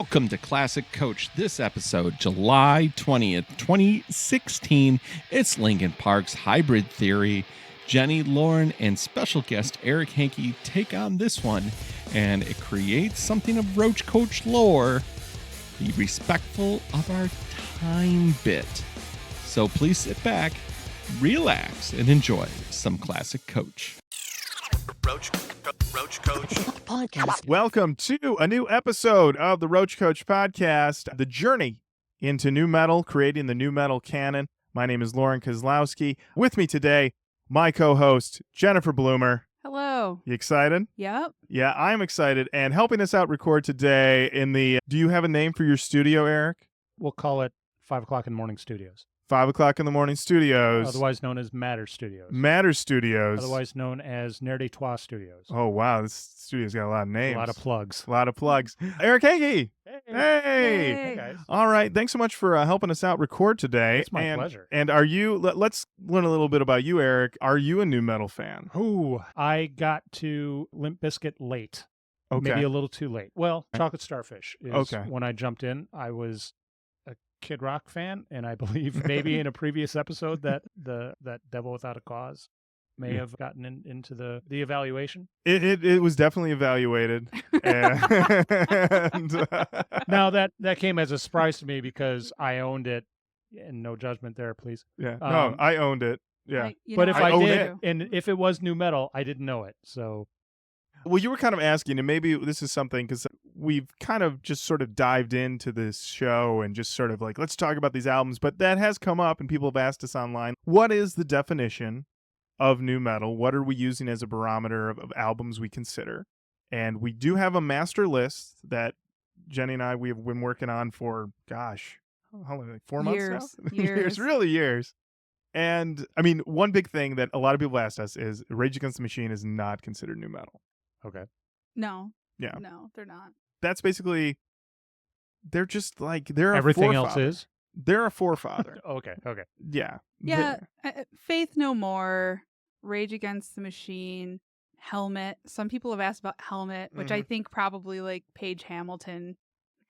Welcome to Classic Coach. This episode, July 20th, 2016. It's Linkin Park's Hybrid Theory. Jenny, Lauren, and special guest Eric Hankey take on this one, and it creates something of Roach Koach lore. Be respectful of our time bit. So please sit back, relax, and enjoy some Classic Coach. Roach Koach Podcast. Welcome to a new episode of the Roach Koach Podcast, the journey into new metal, creating the new metal canon. My name is Lauren Kozlowski. With me today, my co-host, Jennifer Bloomer. Hello. You excited? Yep. Yeah, I'm excited. And helping us out record today do you have a name for your studio, Eric? We'll call it 5 o'clock in the morning studios. 5 o'clock in the morning studios. Otherwise known as Matter Studios. Matter Studios. Otherwise known as Nerdy Trois Studios. Oh, wow. This studio's got a lot of names. A lot of plugs. A lot of plugs. Eric Hankey. Hey. Hey, guys. All right. Thanks so much for helping us out record today. It's my pleasure. And are you, let's learn a little bit about you, Eric. Are you a new metal fan? Ooh, I got to Limp Bizkit late. Okay. Maybe a little too late. Well, Chocolate Starfish is Okay. when I jumped in. I was a Kid Rock fan, and I believe maybe in a previous episode that that Devil Without a Cause may have gotten into the evaluation. It was definitely evaluated. and Now that came as a surprise to me because I owned it, and no judgment there, please. yeah. No, I owned it. Yeah. But if I I own did, it. and if it was new metal, I didn't know it. So Well, you were kind of asking, and maybe this is something because we've kind of just sort of dived into this show and just sort of like, let's talk about these albums. But that has come up, and people have asked us online, what is the definition of new metal? What are we using as a barometer of albums we consider? And we do have a master list that Jenny and we have been working on for, gosh, how long? Like 4 months now? Years. Really years. And I mean, one big thing that a lot of people asked us is Rage Against the Machine is not considered new metal. okay. No. Yeah. No, they're not. That's basically, they're just like, they're Everything a else forefather. is They're a forefather. okay. Yeah. Yeah. Faith No More, Rage Against the Machine, Helmet. Some people have asked about Helmet, which I think probably like Page Hamilton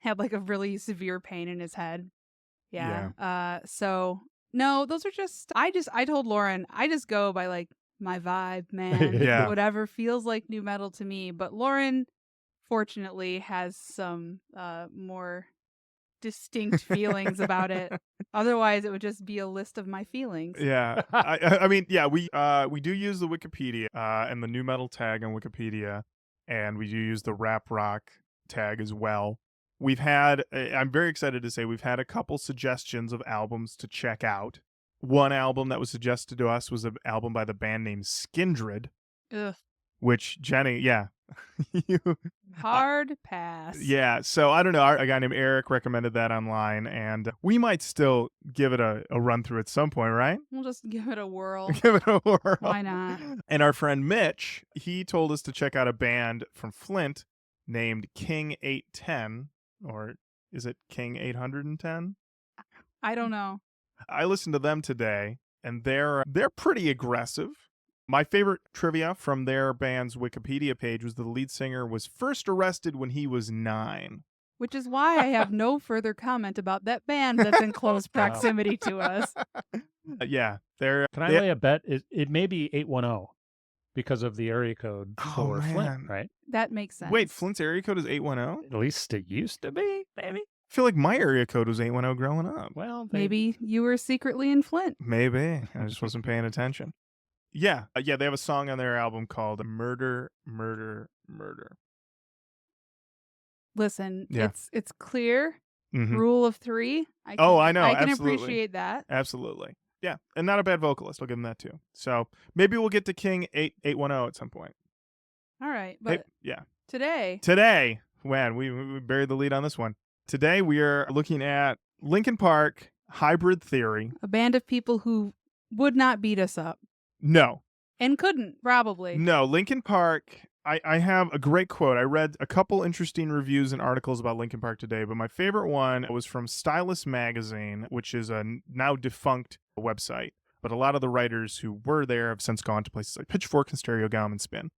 had like a really severe pain in his head. Yeah. So no, those are just, I told Lauren, I just go by like my vibe, man. Yeah. Whatever feels like new metal to me. But Lauren, fortunately, has some more distinct feelings about it. Otherwise, it would just be a list of my feelings. Yeah. I mean, yeah, we do use the Wikipedia and the new metal tag on Wikipedia, and we do use the rap rock tag as well. We've had, I'm very excited to say, we've had a couple suggestions of albums to check out. One album that was suggested to us was an album by the band named Skindred, Ugh. which Jenny, yeah. Hard pass. Yeah, so I don't know. A guy named Eric recommended that online, and we might still give it a run through at some point, right? We'll just give it a whirl. Give it a whirl. Why not? And our friend Mitch, he told us to check out a band from Flint named King 810, or is it King 810? I don't know. I listened to them today, and they're pretty aggressive. My favorite trivia from their band's Wikipedia page was the lead singer was first arrested when he was 9. Which is why I have no further comment about that band that's in close proximity to us. Yeah, they're. Can I lay a bet? It may be 810 because of the area code Oh, for man. Flint, right? That makes sense. Wait, Flint's area code is 810? At least it used to be, maybe. I feel like my area code was 810 growing up. Well, Maybe you were secretly in Flint. Maybe. I just wasn't paying attention. Yeah. Yeah, they have a song on their album called Murder, Murder, Murder. Listen, Yeah. it's clear. Mhm. Rule of 3. I know, I can absolutely. appreciate that. Absolutely. Yeah, and not a bad vocalist. I'll give him that too. So maybe we'll get to King 810 at some point. All right, Hey, but yeah. today, Man, we buried the lead on this one. Today we are looking at Linkin Park, Hybrid Theory. a band of people who would not beat us up No, and couldn't probably. no, Linkin Park. I have a great quote. I read a couple interesting reviews and articles about Linkin Park today, but my favorite one was from Stylus Magazine, which is a now defunct website. But a lot of the writers who were there have since gone to places like Pitchfork and Stereogum and Spin.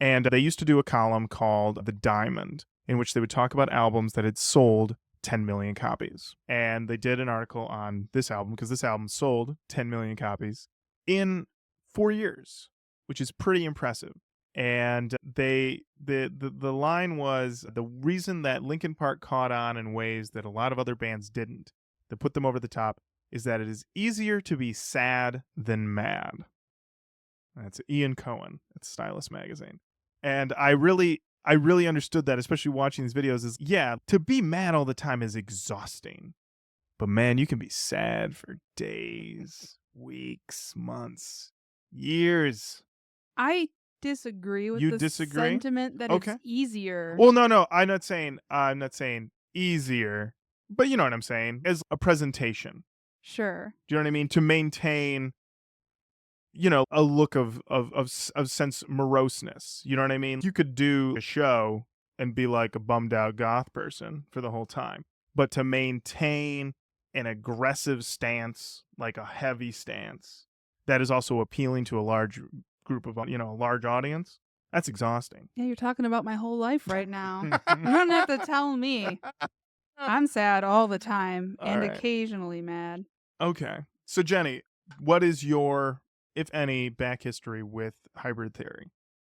And they used to do a column called The Diamond. in which they would talk about albums that had sold 10 million copies. And they did an article on this album because this album sold 10 million copies in 4 years, which is pretty impressive. And the line was, the reason that Linkin Park caught on in ways that a lot of other bands didn't, that put them over the top, is that it is easier to be sad than mad. That's Ian Cohen at Stylus Magazine. And I really understood that, especially watching these videos, is, yeah, to be mad all the time is exhausting. But man, you can be sad for days, weeks, months, years. I disagree with You the disagree? sentiment that Okay. it's easier. Well, no, I'm not saying easier, but you know what I'm saying, as a presentation. Sure. Do you know what I mean? To maintain, a look of sense moroseness. You know what I mean? You could do a show and be like a bummed out goth person for the whole time, but to maintain an aggressive stance, like a heavy stance, that is also appealing to a large group of, a large audience, that's exhausting. Yeah, you're talking about my whole life right now. You don't have to tell me. I'm sad all the time and All right. occasionally mad. Okay. So Jenny, what is your, if any, back history with Hybrid Theory?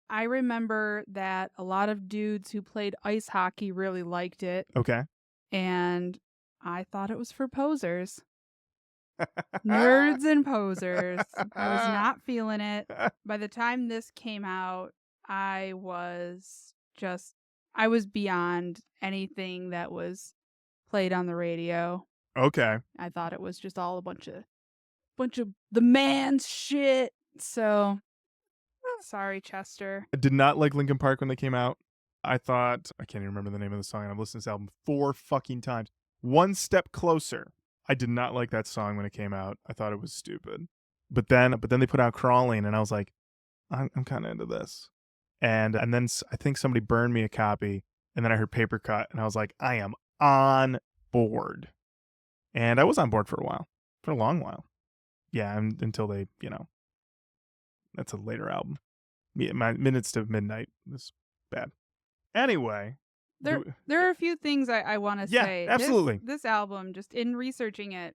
I remember that a lot of dudes who played ice hockey really liked it, Okay. and I thought it was for posers. Nerds and posers. I was not feeling it. By the time this came out, I was beyond anything that was played on the radio. Okay. I thought it was just all a bunch of the man's shit. So sorry, Chester. I did not like Linkin Park when they came out. I thought, I can't even remember the name of the song, and I've listened to this album 4 fucking times. One Step Closer. I did not like that song when it came out. I thought it was stupid. But then they put out Crawling, and I was like, I'm kind of into this. And then I think somebody burned me a copy, and then I heard Paper Cut, and I was like, I am on board. And I was on board for a while, for a long while. Yeah, until they, that's a later album. My Minutes to Midnight was bad. Anyway. There are a few things I want to say. Yeah, absolutely. This album, just in researching it,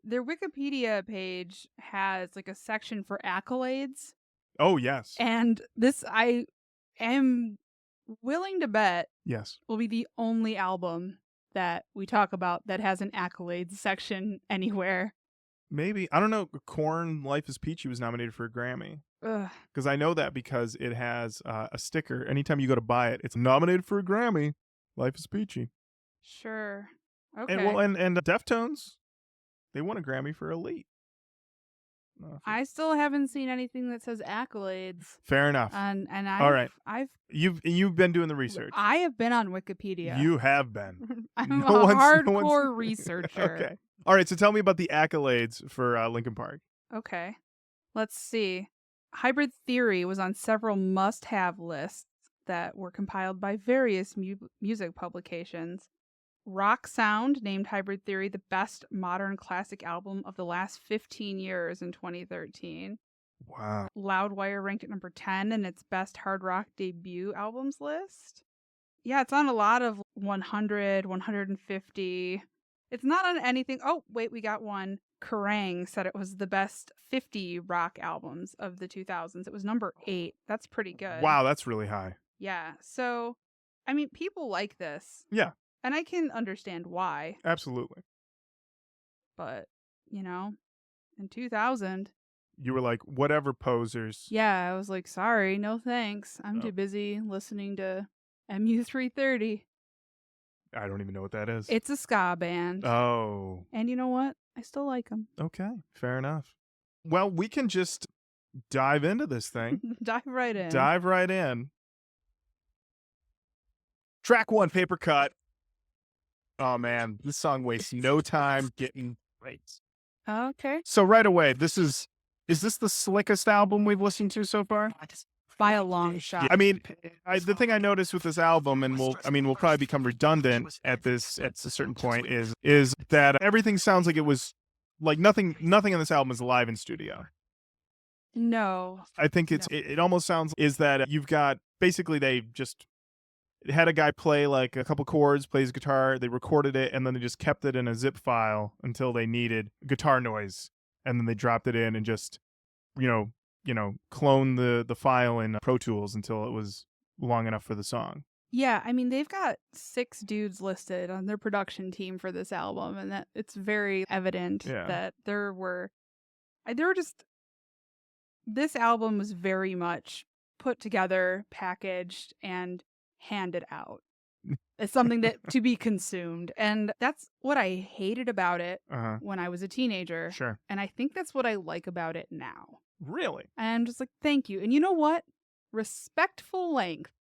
their Wikipedia page has like a section for accolades. Oh, yes. And this, I am willing to bet, Yes, will be the only album that we talk about that has an accolades section anywhere. maybe. I don't know. Korn, Life is Peachy was nominated for a Grammy. Ugh. Because I know that because it has a sticker. Anytime you go to buy it, it's nominated for a Grammy. Life is Peachy. Sure. Okay. And Deftones, they won a Grammy for Elite. I still haven't seen anything that says accolades. Fair enough. And All right. I've You've been doing the research. I have been on Wikipedia. You have been. I'm No a one's- hardcore researcher. Okay. All right. So tell me about the accolades for Linkin Park. Okay. Let's see. Hybrid Theory was on several must-have lists that were compiled by various music publications. Rock Sound named Hybrid Theory the best modern classic album of the last 15 years in 2013. Wow. Loudwire ranked it number 10 in its best hard rock debut albums list. Yeah, it's on a lot of 100, 150. It's not on anything. Oh, wait, we got one. Kerrang said it was the best 50 rock albums of the 2000s. It was number 8. That's pretty good. Wow, that's really high. Yeah. So, I mean, people like this. Yeah. And I can understand why. Absolutely. But, in 2000. You were like, whatever, posers. Yeah, I was like, sorry, no thanks. I'm Oh. too busy listening to MU330. I don't even know what that is. It's a ska band. Oh. And you know what? I still like them. Okay. Fair enough. Well, we can just dive into this thing. Dive right in. Dive right in. Track 1, Paper Cut. Oh, man. This song wastes no time getting great. Okay. So right away, is this the slickest album we've listened to so far? By a long shot. I mean, the thing I noticed with this album, and we'll probably become redundant at a certain point, is that everything sounds like it was like nothing in this album is live in studio. No. I think it almost sounds is that you've got basically they just It had a guy play like a couple chords, plays guitar, they recorded it, and then they just kept it in a zip file until they needed guitar noise. And then they dropped it in and just, clone the file in Pro Tools until it was long enough for the song. Yeah, I mean, they've got 6 dudes listed on their production team for this album, and that it's very evident that this album was very much put together, packaged, and handed out. It's something that to be consumed. And that's what I hated about it when I was a teenager. Sure. And I think that's what I like about it now. Really? And I'm just like, thank you. And you know what? Respectful length.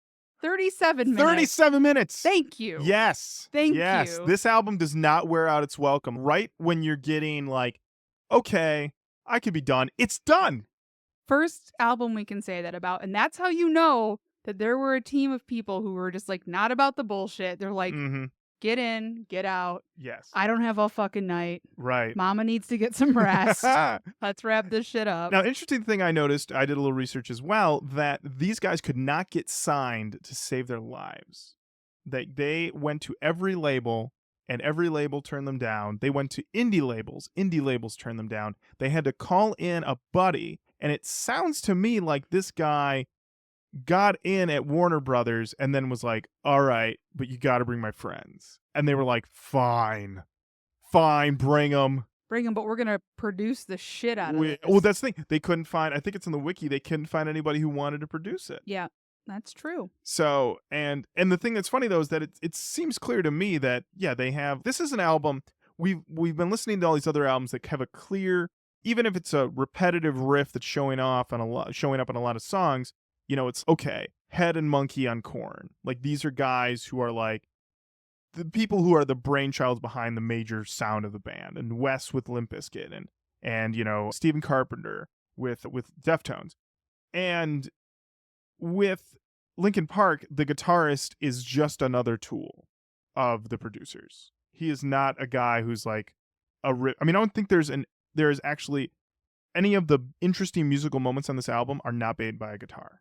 37 minutes. 37 minutes. Thank you. Yes. Thank yes. you. This album does not wear out its welcome. Right when you're getting like, okay, I could be done. It's done. First album we can say that about. And that's how you know that there were a team of people who were just like, not about the bullshit. They're like, get in, get out. Yes. I don't have all fucking night. Right. Mama needs to get some rest. Let's wrap this shit up. Now, interesting thing I noticed, I did a little research as well, that these guys could not get signed to save their lives. They went to every label, and every label turned them down. They went to indie labels turned them down. They had to call in a buddy, and it sounds to me like this guy got in at Warner Brothers and then was like, all right, but you got to bring my friends. And they were like, fine, bring them. Bring them, but we're going to produce the shit out of it. Well, that's the thing. They couldn't find, I think it's in the wiki, they couldn't find anybody who wanted to produce it. Yeah, that's true. So, and the thing that's funny, though, is that it seems clear to me that, yeah, this is an album, we've been listening to all these other albums that have a clear, even if it's a repetitive riff that's showing up on a lot of songs, it's okay. Head and Monkey on Korn. Like, these are guys who are like the people who are the brainchilds behind the major sound of the band. And Wes with Limp Bizkit and Stephen Carpenter with Deftones. And with Linkin Park, the guitarist is just another tool of the producers. He is not a guy who's like I don't think there is actually any of the interesting musical moments on this album are not made by a guitar.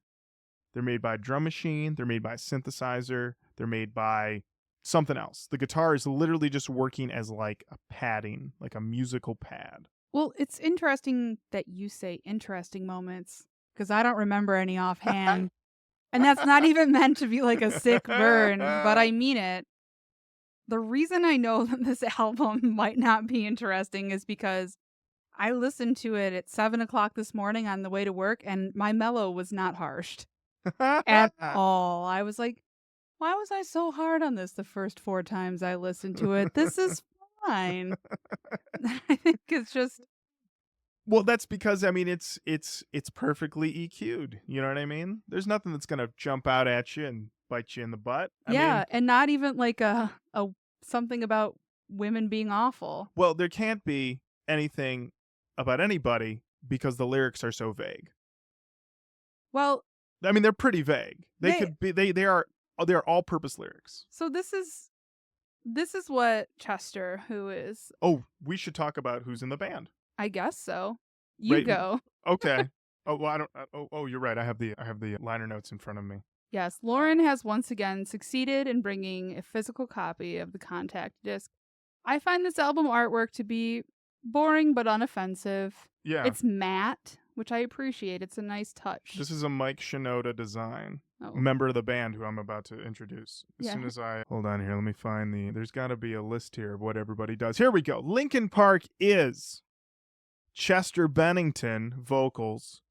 They're made by a drum machine. They're made by a synthesizer. They're made by something else. The guitar is literally just working as like a padding, like a musical pad. Well, it's interesting that you say interesting moments because I don't remember any offhand. And that's not even meant to be like a sick burn, but I mean it. The reason I know that this album might not be interesting is because I listened to it at 7 o'clock this morning on the way to work and my mellow was not harshed. At all. I was like, why was I so hard on this the first 4 times I listened to it? This is fine. I think it's just. Well, that's because it's perfectly EQ'd. You know what I mean? There's nothing that's gonna jump out at you and bite you in the butt. I mean, and not even like a something about women being awful. Well, there can't be anything about anybody because the lyrics are so vague. Well, I mean, they're pretty vague. They are all-purpose lyrics. So this is what Chester, who is. Oh, we should talk about who's in the band. I guess so. You go. Okay. Oh, well, I don't. Oh, you're right. I have the liner notes in front of me. Yes, Lauren has once again succeeded in bringing a physical copy of the Contact disc. I find this album artwork to be boring but unoffensive. Yeah. It's matte, which I appreciate. It's a nice touch. This is a Mike Shinoda design. Oh. Member of the band who I'm about to introduce. As soon as hold on here, let me find there's got to be a list here of what everybody does. Here we go. Linkin Park is Chester Bennington, vocals,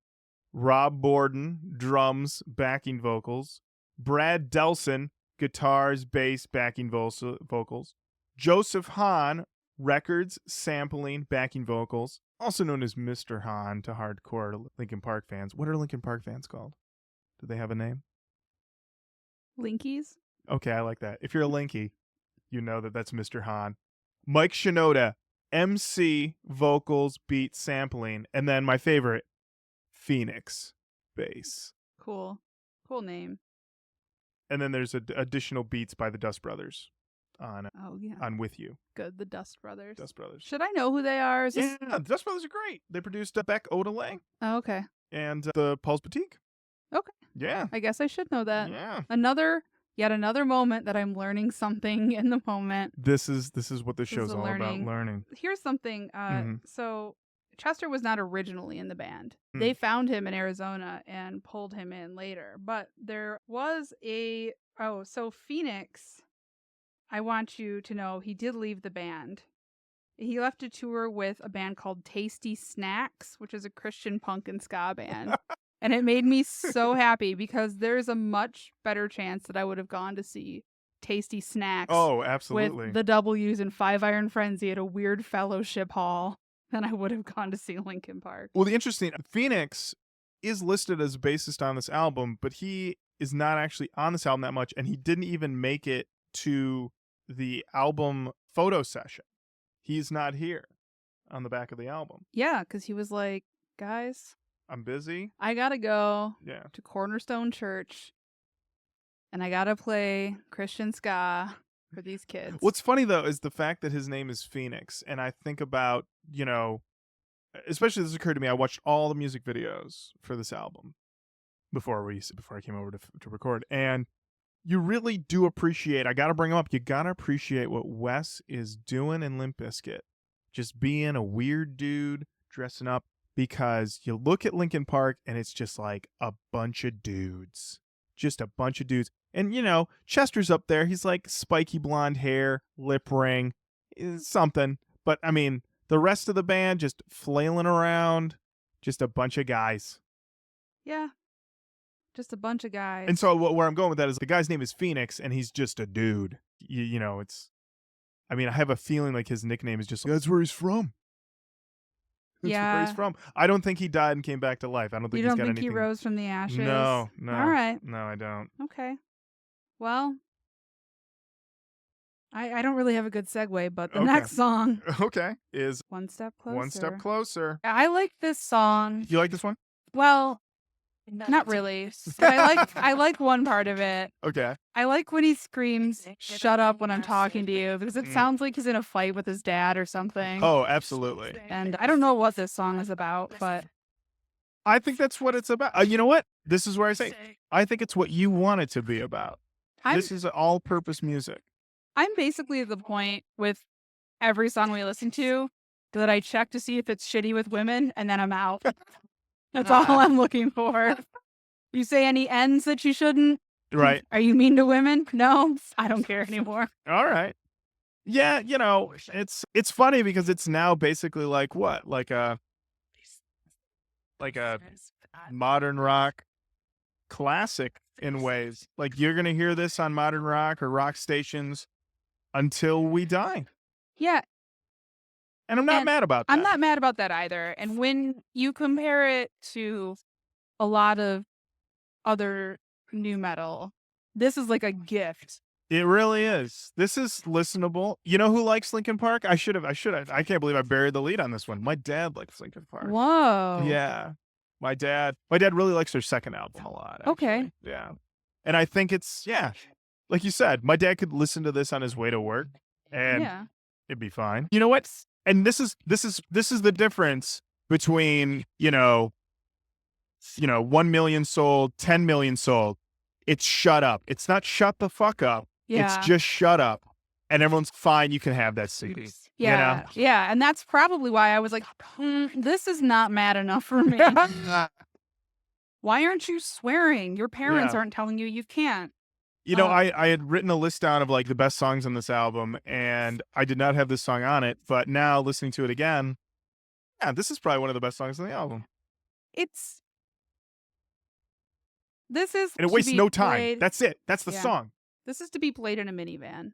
Rob Borden, drums, backing vocals, Brad Delson, guitars, bass, backing vocals, Joseph Hahn, records, sampling, backing vocals, also known as Mr. Hahn to hardcore Linkin Park fans. What are Linkin Park fans called? Do they have a name? Linkies? Okay, I like that. If you're a Linky, you know that's Mr. Hahn. Mike Shinoda, MC, vocals, beat, sampling, and then my favorite, Phoenix, bass. Cool name. And then there's additional beats by the Dust Brothers on With You. Good, the Dust Brothers. Dust Brothers. Should I know who they are? Yeah, the Dust Brothers are great. They produced Beck Odelay. Oh, okay. And the Paul's Boutique. Okay. Yeah. I guess I should know that. Yeah. Another Yet another moment that I'm learning something in the moment. This is what the This show's is all about, learning. learning. Here's something. Mhm. So Chester was not originally in the band. Mm. They found him in Arizona and pulled him in later. But there was so Phoenix, I want you to know he did leave the band. He left to tour with a band called Tasty Snacks, which is a Christian punk and ska band. And it made me so happy because there's a much better chance that I would have gone to see Tasty Snacks Oh, absolutely. with the W's and Five Iron Frenzy at a weird fellowship hall than I would have gone to see Linkin Park. Well, the interesting Phoenix is listed as bassist on this album, but he is not actually on this album that much, and he didn't even make it to the album photo session. He's not here on the back of the album. Yeah, because he was like, guys, I'm busy. I gotta go Yeah. to Cornerstone Church and I gotta play Christian ska for these kids. What's funny, though, is the fact that his name is Phoenix, and I think about, especially this occurred to me, I watched all the music videos for this album before I came over to record, and you really do appreciate, I gotta bring him up, you gotta appreciate what Wes is doing in Limp Bizkit. Just being a weird dude, dressing up, because you look at Linkin Park and it's just like a bunch of dudes. Just a bunch of dudes. And, Chester's up there. He's like spiky blonde hair, lip ring, something. But, I mean, the rest of the band just flailing around, just a bunch of guys. Yeah. Just a bunch of guys. And so where I'm going with that is the guy's name is Phoenix, and he's just a dude. I have a feeling like his nickname is just, that's where he's from. That's where he's from. I don't think he died and came back to life. I don't think You he's don't got think anything. he rose from the ashes? No. All right. No, I don't. Okay. Well, I don't really have a good segue, but the Okay. next song, Okay, is One Step Closer. One Step Closer. I like this song. You like this one? Well, not really. But I like one part of it. Okay. I like when he screams, "Shut up when I'm talking to you," because it sounds like he's in a fight with his dad or something. Oh, absolutely. And I don't know what this song is about, but I think that's what it's about. You know what? This is where I say, I think it's what you want it to be about. This is all-purpose music. I'm basically at the point with every song we listen to that I check to see if it's shitty with women, and then I'm out. That's all I'm looking for. You say any ends that you shouldn't? Right. Are you mean to women? No, I don't care anymore. All right. Yeah, it's funny because it's now basically like what? Like a modern rock classic in ways. Like you're going to hear this on modern rock or rock stations until we die. Yeah. And I'm not mad about that. I'm not mad about that either. And when you compare it to a lot of other new metal, this is like a gift. It really is. This is listenable. You know who likes Linkin Park? I should have. I can't believe I buried the lead on this one. My dad likes Linkin Park. Whoa. Yeah. My dad really likes their second album a lot. Actually. Okay. Yeah. And I think it's, like you said, my dad could listen to this on his way to work and it'd be fine. You know what? And this is the difference between, 1 million sold, 10 million sold. It's shut up. It's not shut the fuck up. Yeah. It's just shut up. And everyone's fine. You can have that CD. Yeah. Yeah. And that's probably why I was like, this is not mad enough for me. Why aren't you swearing? Your parents aren't telling you you can't. I had written a list down of like the best songs on this album, and I did not have this song on it. But now listening to it again, this is probably one of the best songs on the album. And it wastes no time. Played, that's it. That's the song. This is to be played in a minivan.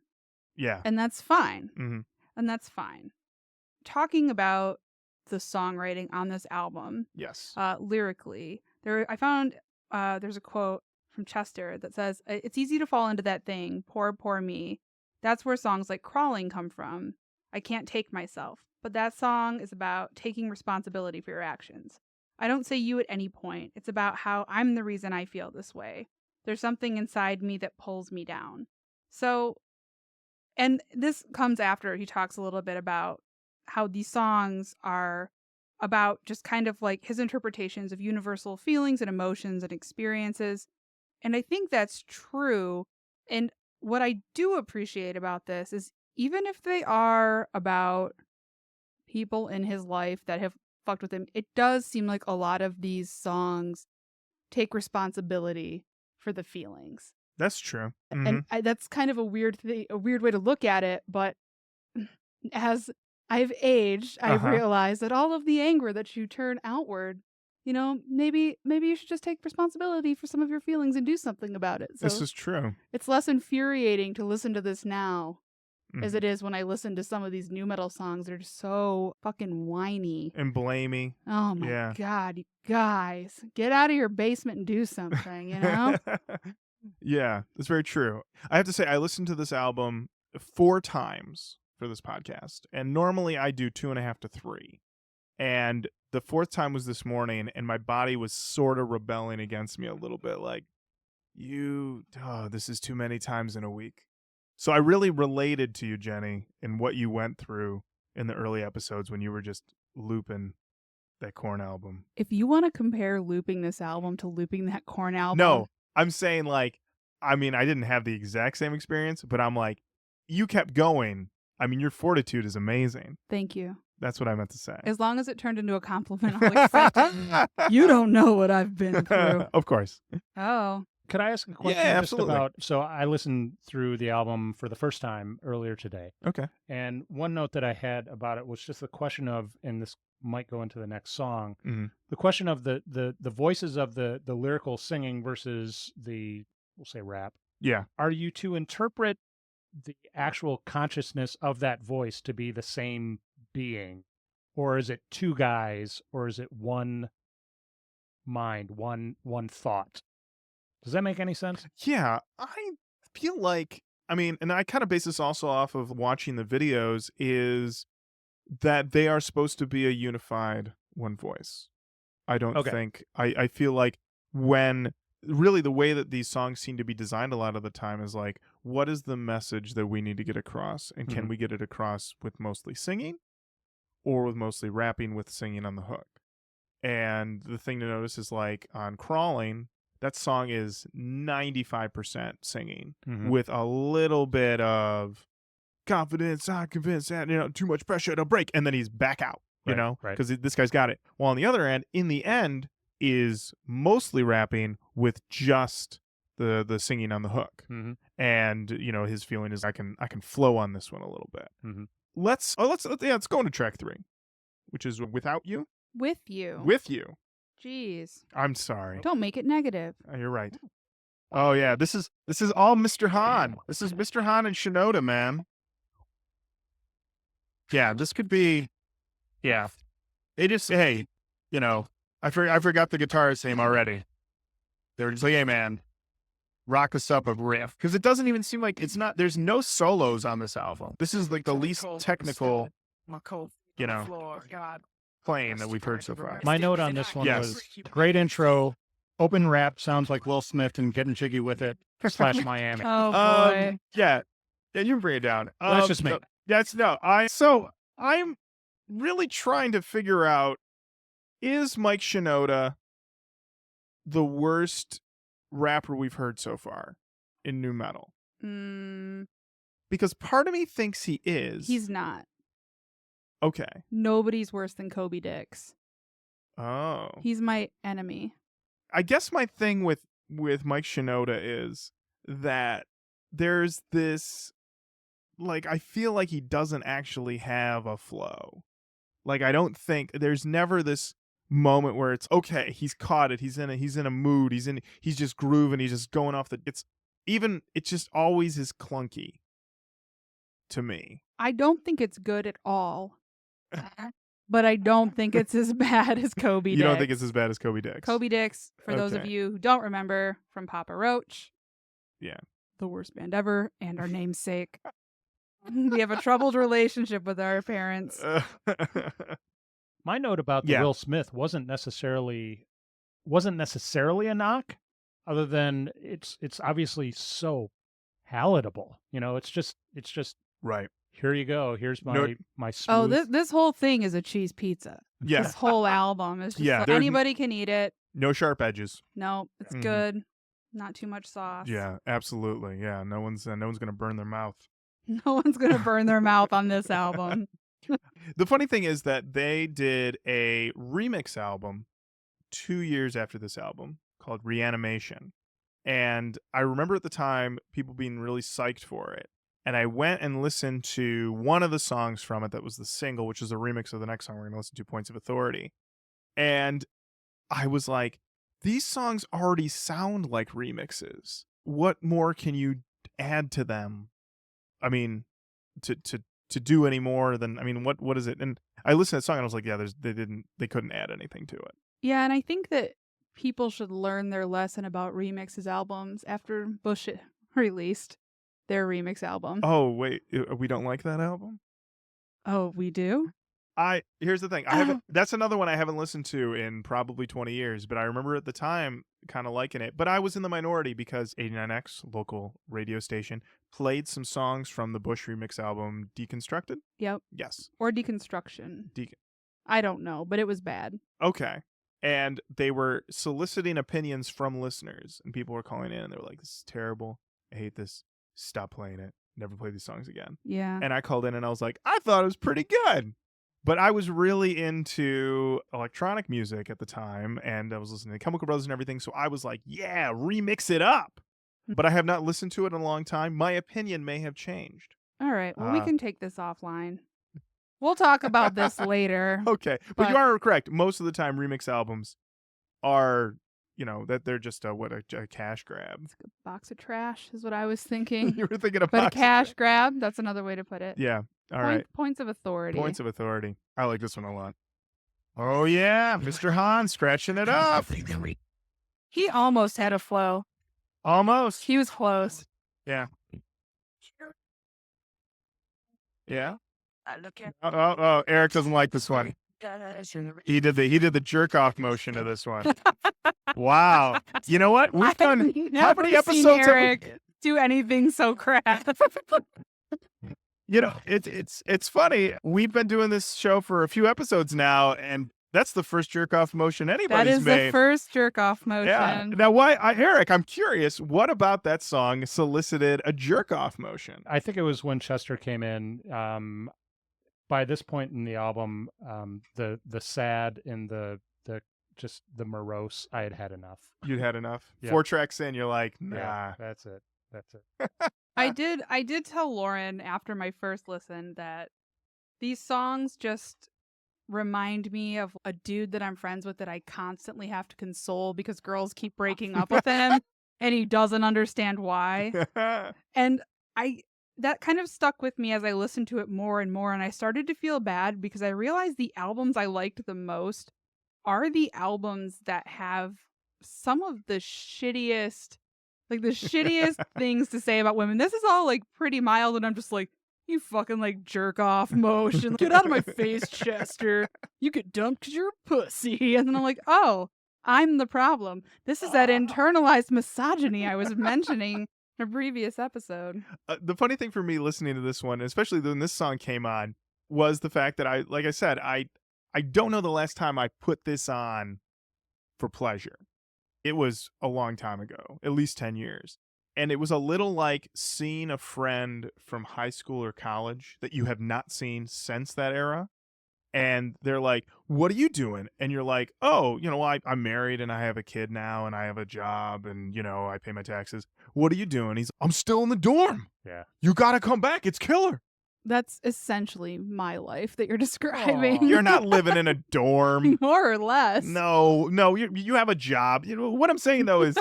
Yeah. And that's fine. Mm-hmm. And that's fine. Talking about the songwriting on this album. Yes. Lyrically, I found there's a quote from Chester that says, "It's easy to fall into that thing. Poor, poor me. That's where songs like Crawling come from. I can't take myself. But that song is about taking responsibility for your actions. I don't say you at any point. It's about how I'm the reason I feel this way. There's something inside me that pulls me down." So, and this comes after he talks a little bit about how these songs are about just kind of like his interpretations of universal feelings and emotions and experiences. And I think that's true, And what I do appreciate about this is even if they are about people in his life that have fucked with him, it does seem like a lot of these songs take responsibility for the feelings. That's true. And that's kind of a weird way to look at it, but as I've aged, I've realized that all of the anger that you turn outward, maybe you should just take responsibility for some of your feelings and do something about it. So this is true. it's less infuriating to listen to this now as it is when I listen to some of these new metal songs that are just so fucking whiny and blamey. Oh my God, you guys, get out of your basement and do something, Yeah, that's very true. I have to say, I listened to this album 4 times for this podcast, and normally I do 2.5 to 3. And the 4th time was this morning, and my body was sort of rebelling against me a little bit, like, this is too many times in a week. So I really related to you, Jenny, in what you went through in the early episodes when you were just looping that Korn album. If you want to compare looping this album to looping that Korn album. No, I'm saying I didn't have the exact same experience, but I'm like, you kept going. I mean, your fortitude is amazing. Thank you. That's what I meant to say. As long as it turned into a compliment, I'll accept it. You don't know what I've been through. Of course. Oh. Could I ask a question absolutely. so I listened through the album for the first time earlier today. Okay. And one note that I had about it was just the question of, and this might go into the next song, the question of the voices of the lyrical singing versus the, we'll say, rap. Yeah. Are you to interpret the actual consciousness of that voice to be the same being? Or is it 2 guys? Or is it one mind, one thought? Does that make any sense? Yeah, I feel like, and I kind of base this also off of watching the videos, is that they are supposed to be a unified one voice. I don't think, I feel like when, really the way that these songs seem to be designed a lot of the time is like, what is the message that we need to get across? And can we get it across with mostly singing or with mostly rapping with singing on the hook? And the thing to notice is like on Crawling, that song is 95% singing with a little bit of confidence. I'm convinced that, too much pressure to break. And then he's back out, because this guy's got it. While on the other end, in the end, is mostly rapping with just the singing on the hook. And, his feeling is I can flow on this one a little bit. Let's go into track 3, which is Without You. With you. With You. Jeez. I'm sorry. Don't make it negative. You're right. Oh yeah, this is all Mr. Han. This is Mr. Han and Shinoda, man. Yeah, this could be. Yeah, they just I forgot the guitarist's name already. They were just like, hey man, rock us up a riff, because it doesn't even seem like it's not. There's no solos on this album. This is like the least technical, playing that we've heard so far. My note on this one was great intro, open rap, sounds like Will Smith and Getting Jiggy With It / Miami. Oh boy. Yeah, you can bring it down. That's just me. I'm really trying to figure out, is Mike Shinoda the worst rapper we've heard so far in nu metal? Because part of me thinks he is. He's not. Okay. Nobody's worse than Kobe Dix. Oh. He's my enemy. I guess my thing with Mike Shinoda is that there's this, like, I feel like he doesn't actually have a flow. Like, I don't think there's never this moment where it's okay, he's caught it, he's in a mood, he's just grooving, he's just going off it's just always is clunky to me. I don't think it's good at all. But I don't think it's as bad as Kobe Dix. You don't think it's as bad as Kobe Dix? Kobe Dix, for those of you who don't remember, from Papa Roach. Yeah. The worst band ever, and our namesake. We have a troubled relationship with our parents. My note about the Will Smith wasn't necessarily a knock, other than it's obviously so palatable. It's just right. Here you go. Here's my smooth. Oh, this whole thing is a cheese pizza. Yeah. This whole album is just like, anybody can eat it. No sharp edges. No, it's good. Not too much sauce. Yeah, absolutely. Yeah, no one's gonna burn their mouth. No one's going to burn their mouth on this album. The funny thing is that they did a remix album 2 years after this album called Reanimation. And I remember at the time people being really psyched for it. And I went and listened to one of the songs from it that was the single, which is a remix of the next song we're going to listen to, Points of Authority. And I was like, these songs already sound like remixes. What more can you add to them? I mean, to do any more than, I mean, what is it? And I listened to that song and I was like, yeah, they couldn't add anything to it. Yeah, and I think that people should learn their lesson about remixes albums after Bush released their remix album. Oh, wait, we don't like that album? Oh, we do? Here's the thing. I haven't that's another one I haven't listened to in probably 20 years, but I remember at the time kind of liking it. But I was in the minority because 89X, local radio station, played some songs from the Bush remix album Deconstructed. Yep. Yes. Or Deconstruction. I don't know, but it was bad. Okay. And they were soliciting opinions from listeners, and people were calling in and they were like, this is terrible. I hate this. Stop playing it. Never play these songs again. Yeah. And I called in and I was like, I thought it was pretty good. But I was really into electronic music at the time, and I was listening to Chemical Brothers and everything, so I was like, yeah, remix it up. But I have not listened to it in a long time. My opinion may have changed. All right. Well, we can take this offline. We'll talk about this later. Okay. But you are correct. Most of the time, remix albums are, that they're just a cash grab. It's a box of trash is what I was thinking. You were thinking of but a cash grab, that's another way to put it. Yeah. All right. Points of authority. Points of authority. I like this one a lot. Oh, yeah. Mr. Hahn scratching it up. He almost had a flow. Almost. He was close. Yeah. Yeah. Look at Oh, Eric doesn't like this one. He did the jerk off motion to this one. Wow. You know what? We've done how many episodes have Eric do anything so crap? It's funny. We've been doing this show for a few episodes now, and that's the first jerk off motion anybody's made. That is made. the first jerk off motion. Yeah. Now, Eric? I'm curious. What about that song solicited a jerk off motion? I think it was when Chester came in. By this point in the album, the sad and the just the morose, I had had enough. You'd had enough. Yeah. 4 tracks in, you're like, nah. Yeah, that's it. I did tell Lauren after my first listen that these songs just remind me of a dude that I'm friends with that I constantly have to console because girls keep breaking up with him and he doesn't understand why. And that kind of stuck with me as I listened to it more and more, and I started to feel bad because I realized the albums I liked the most are the albums that have some of the shittiest things to say about women. This is all like pretty mild, and I'm just like, you fucking like jerk off motion. Get out of my face, Chester. You get dumped because you're a pussy. And then I'm like, oh, I'm the problem. This is that internalized misogyny I was mentioning in a previous episode. The funny thing for me listening to this one, especially when this song came on, was the fact that I don't know the last time I put this on for pleasure. It was a long time ago, at least 10 years. And it was a little like seeing a friend from high school or college that you have not seen since that era. And they're like, what are you doing? And you're like, oh, I'm married and I have a kid now and I have a job and, I pay my taxes. What are you doing? He's, I'm still in the dorm. Yeah. You got to come back. It's killer. That's essentially my life that you're describing. You're not living in a dorm. More or less. No, you have a job. What I'm saying, though, is...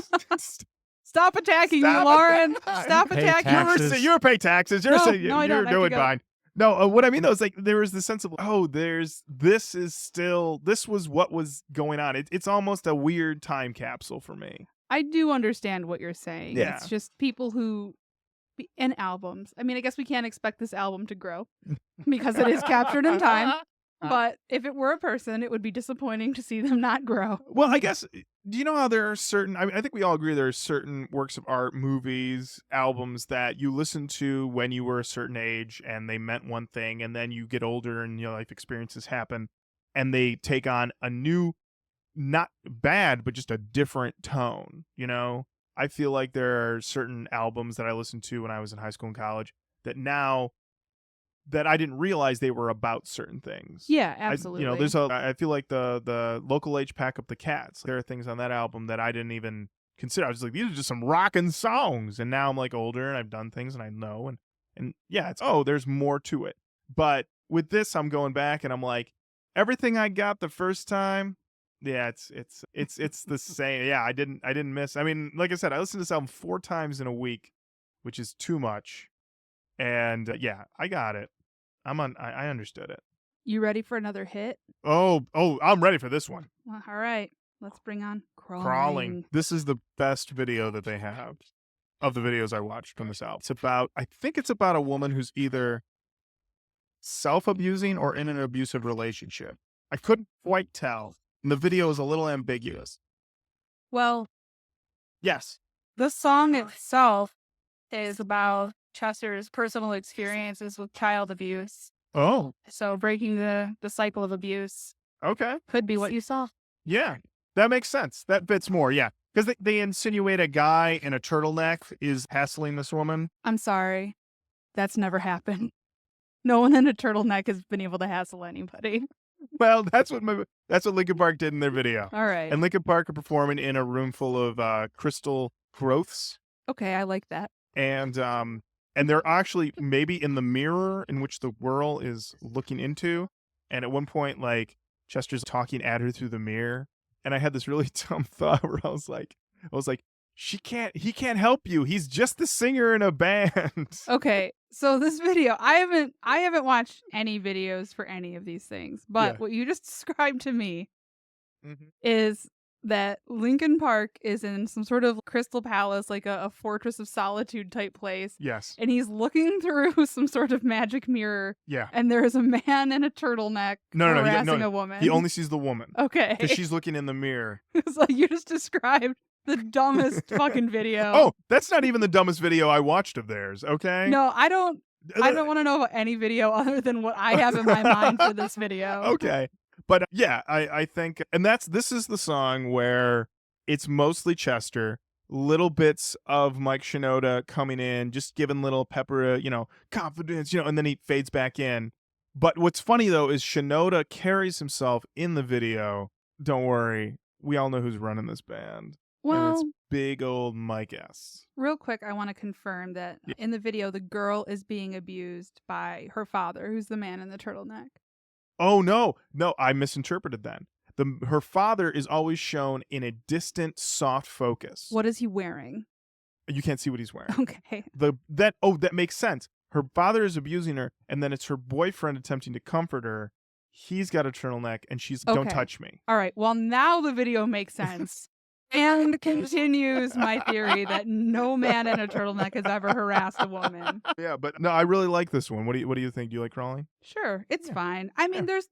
Stop attacking me, Lauren. Stop attacking me. You pay taxes. No, I don't. You're doing fine. No, what I mean, though, is like there was the sense of, this was what was going on. It's almost a weird time capsule for me. I do understand what you're saying. Yeah. It's just people who... in albums. I mean, I guess we can't expect this album to grow because it is captured in time. But if it were a person, it would be disappointing to see them not grow. Well, I guess, do you know how there are certain, I think we all agree there are certain works of art, movies, albums that you listen to when you were a certain age and they meant one thing, and then you get older and your life experiences happen and they take on a new, not bad, but just a different tone, I feel like there are certain albums that I listened to when I was in high school and college that now that I didn't realize they were about certain things. Yeah, I absolutely. I feel like the Local H Pack Up the Cats. There are things on that album that I didn't even consider. I was just like, these are just some rockin' songs. And now I'm like older and I've done things and I know and yeah, it's there's more to it. But with this, I'm going back and I'm like, everything I got the first time, yeah, it's the same. Yeah, I didn't miss. I mean, like I said, I listened to this album 4 times in a week, which is too much. And yeah, I got it. I understood it. You ready for another hit? Oh, I'm ready for this one. Well, all right. Let's bring on Crawling. This is the best video that they have of the videos I watched from this album. I think it's about a woman who's either self-abusing or in an abusive relationship. I couldn't quite tell. And the video is a little ambiguous. Well, Yes. the song itself is about Chester's personal experiences with child abuse. Oh, So breaking the cycle of abuse okay. could be what you saw. Yeah, that makes sense. That fits more. Yeah. Because they insinuate a guy in a turtleneck is hassling this woman. I'm sorry. That's never happened. No one in a turtleneck has been able to hassle anybody. Well, that's what Linkin Park did in their video. All right. And Linkin Park are performing in a room full of crystal growths, Okay, I like that. and they're actually maybe in the mirror in which the girl is looking into. And at one point, like Chester's talking at her through the mirror, and I had this really dumb thought where I was like, he can't help you. He's just the singer in a band. Okay, so this video, I haven't watched any videos for any of these things, but Yeah. what you just described to me Mhm. is that Linkin Park is in some sort of crystal palace, like a fortress of solitude type place, Yes. and he's looking through some sort of magic mirror, Yeah. and there is a man in a turtleneck No, harassing a woman. He only sees the woman Okay. because she's looking in the mirror. It's like you just described the dumbest fucking video. Oh, that's not even the dumbest video I watched of theirs. Okay. No, I don't want to know about any video other than what I have in my mind for this video. Okay. But yeah, I think, and this is the song where it's mostly Chester, little bits of Mike Shinoda coming in, just giving little Pepper, confidence, and then he fades back in. But what's funny though is Shinoda carries himself in the video. Don't worry, we all know who's running this band. And Well, it's big old Mike S. real quick, I want to confirm that Yeah. in the video, the girl is being abused by her father, who's the man in the turtleneck. Oh no, I misinterpreted then. Her father is always shown in a distant, soft focus. What is he wearing? You can't see what he's wearing. Okay. That makes sense. Her father is abusing her, and then it's her boyfriend attempting to comfort her. He's got a turtleneck, and she's don't Okay. touch me. All right. Well, now the video makes sense. And continues my theory that no man in a turtleneck has ever harassed a woman. Yeah, but no, I really like this one. What do you think? Do you like Crawling? Sure, it's Yeah. fine. I mean, there's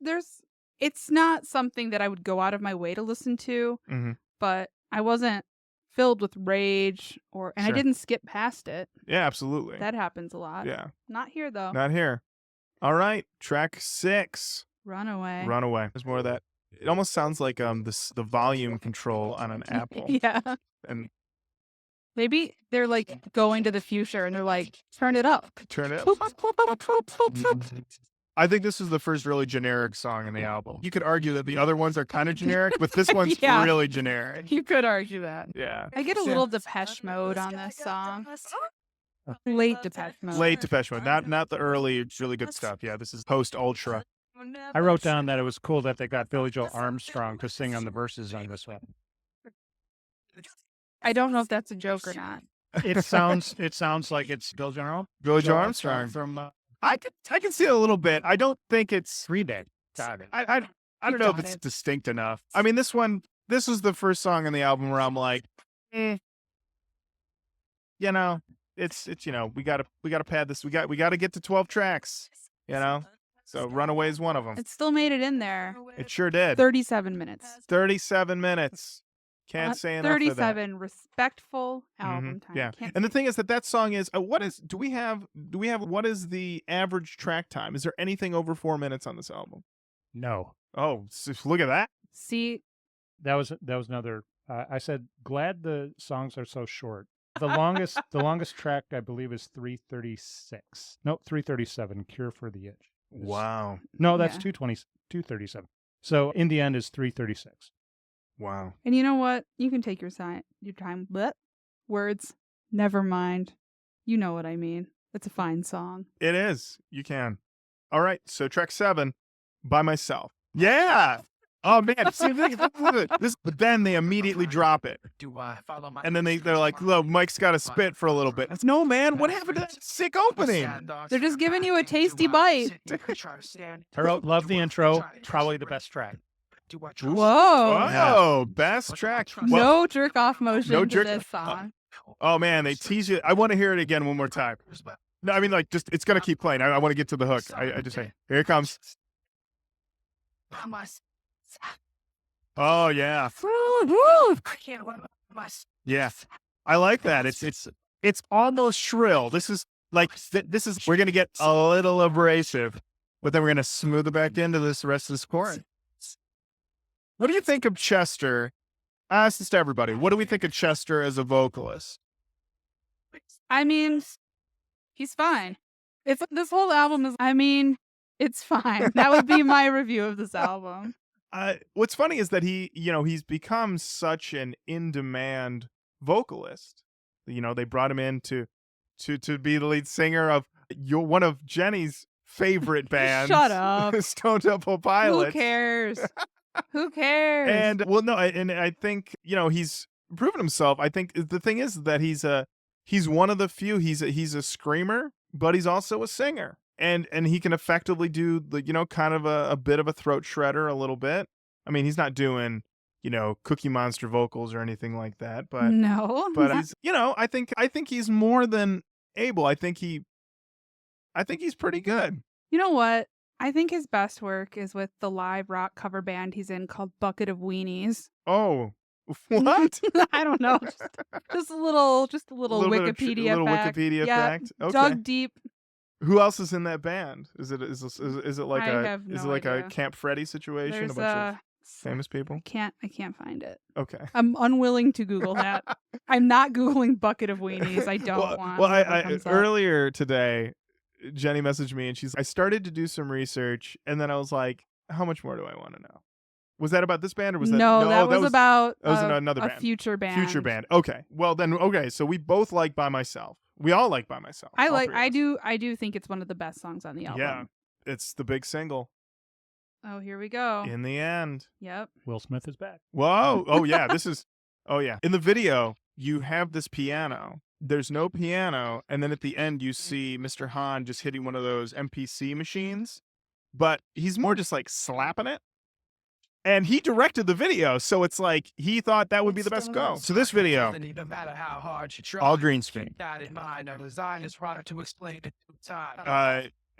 it's not something that I would go out of my way to listen to, Mm-hmm. but I wasn't filled with rage and I Sure. didn't skip past it. Yeah, absolutely. That happens a lot. Yeah, Not here though. not here. All right, track 6, Runaway. Runaway. There's more of that. It almost sounds like the volume control on an Apple. Yeah. And Maybe they're like going to the future and they're like, turn it up. turn it up. I think this is the first really generic song in the album. You could argue that the other ones are kind of generic, but this one's Yeah. really generic. You could argue that. Yeah. I get a little Depeche Mode on this song. Late Depeche Mode. Late Depeche Mode, not the early, it's really good stuff. Yeah, this is post Ultra. I wrote down that it was cool that they got Billy Joe Armstrong to sing on the verses on this one. I don't know if that's a joke or not. It sounds like it's Bill General. Billy Joe Armstrong. from I can see it a little bit. I don't think it's. Green Day. Got it. I don't know if it's distinct enough. I mean, this is the first song on the album where I'm like, it's we gotta pad this. We got to get to 12 tracks. So Runaway is one of them. It still made it in there. It sure did. 37 minutes. 37 minutes. Can't say enough for that. 37 respectful album time. Yeah. Can't And the say- thing is that song is do we have what is the average track time? Is there anything over 4 minutes on this album? No, Oh, look at that. See, that was another I said, glad the songs are so short. The longest track I believe is 336. Nope, 337. Cure for the Itch. Wow. No, that's Yeah. 237. So in the end is 336. Wow. And you know what? You can take your time. But words, never mind. You know what I mean. It's a fine song. It is. You can. All right. So track 7, By Myself. Yeah. Oh man. See, but then they immediately drop it. Do I follow my And then they're like, look, Mike's got to spit for a little bit. It's, no, man. What happened to that sick opening? They're just giving you a tasty bite. Love the intro. Probably the best track. Whoa. Oh, best track. Well, No jerk off motion no to jerk- this song. oh man, they tease you. I want to hear it again one more time. No, I mean, like, just it's gonna keep playing. I want to get to the hook. I just say, here it comes. Oh yeah, yeah. I like that. It's almost shrill. This is like we're gonna get a little abrasive, but then we're gonna smooth it back into this rest of this chorus. What do you think of Chester? Ask this to everybody. What do we think of Chester as a vocalist? I mean, he's fine. This whole album is, it's fine. That would be my review of this album. What's funny is that he's become such an in-demand vocalist. They brought him in to be the lead singer of one of Jenny's favorite bands. Shut up. Stone Temple Pilots. Who cares? Who cares? And I think he's proven himself. I think the thing is that he's one of the few. He's a screamer, but he's also a singer. And he can effectively do the kind of a bit of a throat shredder a little bit. I mean, he's not doing Cookie Monster vocals or anything like that, but no. but he's I think he's more than able. I think he's pretty good. You know what? I think his best work is with the live rock cover band he's in called Bucket of Weenies. Oh, what? I don't know. Just a little bit of Wikipedia fact. Wikipedia Yeah, fact. Okay. dug deep. Who else is in that band? Is it like I have no a idea. Camp Freddy situation? There's a bunch of famous people. I can't find it. Okay. I'm unwilling to Google that. I'm not Googling Bucket of Weenies. I don't want. Well, whatever I comes up. earlier today, Jenny messaged me and I started to do some research and then I was like, how much more do I want to know? Was that about this band or was that that was about another a band. future band. Future band. Okay. Well then, okay. So we both like By Myself. We all like By Myself. I all three of us. I do think it's one of the best songs on the album. Yeah. It's the big single. Oh, here we go. In the end. Yep. Will Smith is back. Whoa. Oh yeah. Oh yeah. In the video, you have this piano. There's no piano, and then at the end you see Mr. Hahn just hitting one of those MPC machines, but he's more just like slapping it. And he directed the video, so it's like he thought that would be the best go. So this video, all green screen.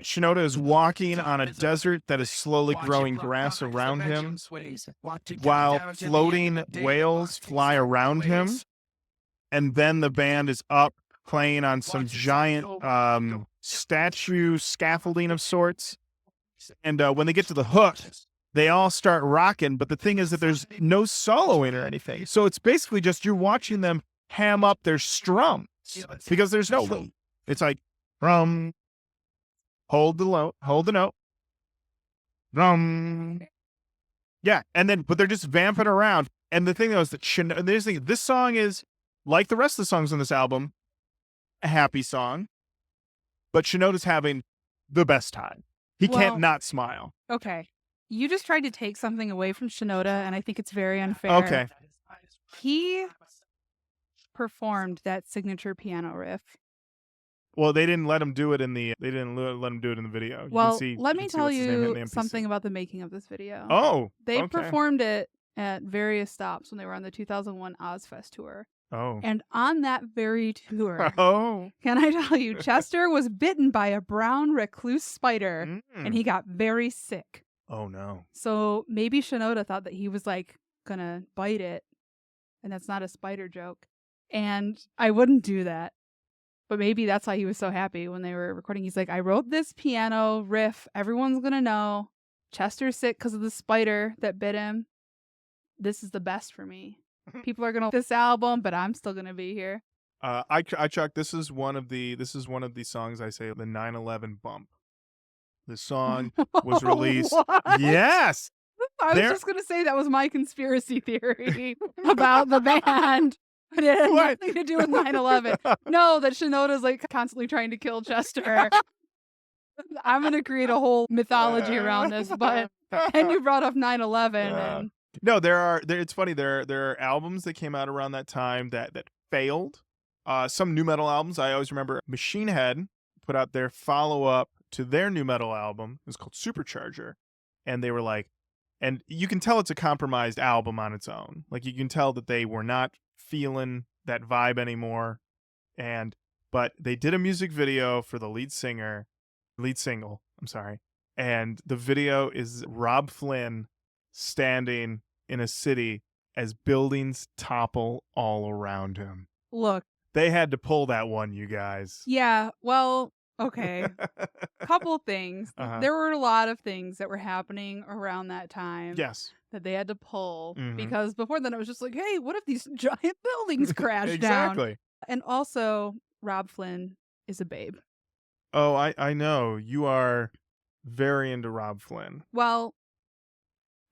Shinoda is walking on a desert that is slowly growing grass around him, while floating whales fly around him. And then the band is up playing on some giant statue scaffolding of sorts. And when they get to the hook, they all start rocking. But the thing is that there's no soloing or anything. So it's basically just you're watching them ham up their strums because there's no loop. It's like, hold the note. Yeah. And then, but they're just vamping around. And the thing though is that this song is, like the rest of the songs on this album, a happy song, but Shinoda's having the best time. He can't not smile. Okay. You just tried to take something away from Shinoda, and I think it's very unfair. Okay. He performed that signature piano riff. Well, they didn't let him do it in the video. You Well, can see, let you me can see tell what's his name in the you MPC. something about the making of this video. Oh. They okay. performed it at various stops when they were on the 2001 Ozfest tour. Oh. And on that very tour, Oh. can I tell you, Chester was bitten by a brown recluse spider, and he got very sick. Oh, no. So maybe Shinoda thought that he was like gonna bite it, and that's not a spider joke. And I wouldn't do that. But maybe that's why he was so happy when they were recording. He's like, I wrote this piano riff. Everyone's gonna know. Chester's sick because of the spider that bit him. This is the best for me. People are gonna this album, but I'm still gonna be here. I Chuck, this is one of the songs I say the 9/11 bump. The song was released. What? Yes. I was just gonna say that was my conspiracy theory about the band. But it had What? nothing to do with 9/11. No, that Shinoda's like constantly trying to kill Chester. I'm gonna create a whole mythology around this, but and you brought up 9/11 and No, it's funny. There are albums that came out around that time that failed. Some new metal albums. I always remember Machine Head put out their follow-up to their new metal album. It was called Supercharger. And they were like, and you can tell it's a compromised album on its own. Like you can tell that they were not feeling that vibe anymore. But they did a music video for the lead single, I'm sorry. And the video is Rob Flynn standing in a city as buildings topple all around him. look, They had to pull that one, you guys. yeah, well, okay. Couple things. Uh-huh. There were a lot of things that were happening around that time Yes. that they had to pull Mhm. because before then it was just like, hey, what if these giant buildings crash down? Exactly. And also, Rob Flynn is a babe. Oh, I know. You are very into Rob Flynn. Well,